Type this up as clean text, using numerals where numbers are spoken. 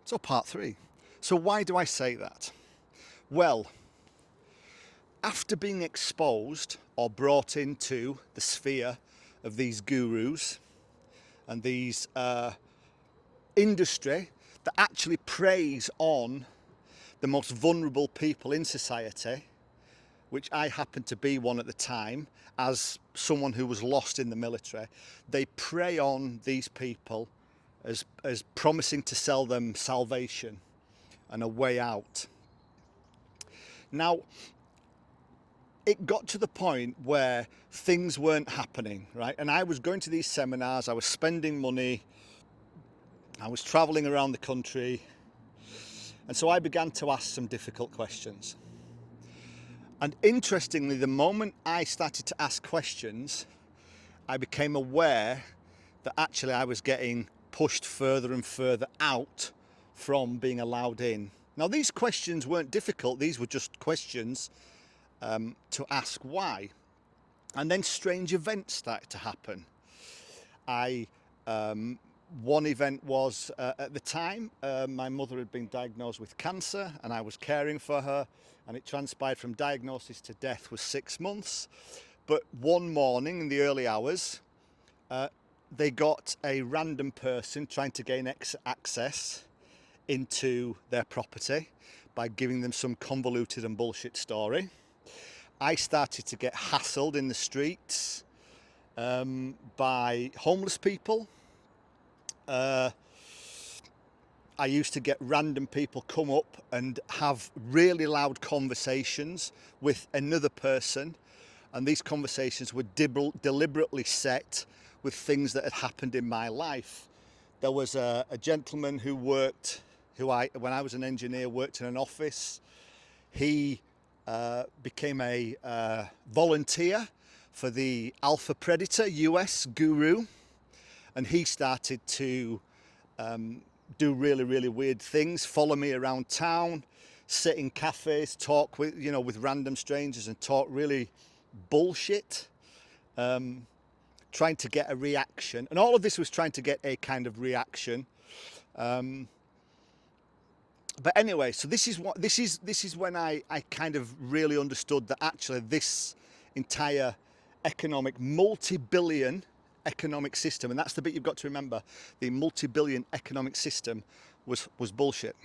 So part three. So why do I say that? Well, after being exposed or brought into the sphere of these gurus and these industry that actually preys on the most vulnerable people in society, which I happened to be one at the time, as someone who was lost in the military, they prey on these people as promising to sell them salvation and a way out. Now, it got to the point where things weren't happening, right? And I was going to these seminars, I was spending money, I was traveling around the country, and so I began to ask some difficult questions. And interestingly, the moment I started to ask questions, I became aware that actually I was getting pushed further and further out from being allowed in. Now, these questions weren't difficult, these were just questions to ask why. And then strange events started to happen. One event was at the time, my mother had been diagnosed with cancer and I was caring for her, and it transpired from diagnosis to death was 6 months. But one morning in the early hours, they got a random person trying to gain access into their property by giving them some convoluted and bullshit story. I started to get hassled in the streets by homeless people. I used to get random people come up and have really loud conversations with another person, and these conversations were deliberately set with things that had happened in my life. There was a gentleman who worked, when I was an engineer, worked in an office. He became a volunteer for the Alpha Predator US guru, and he started to do really, really weird things, follow me around town, sit in cafes, talk with random strangers and talk really bullshit, trying to get a reaction. And all of this was trying to get a kind of reaction. But anyway, so this is when I kind of really understood that actually this entire multi-billion economic system, and that's the bit you've got to remember, the multi-billion economic system was bullshit.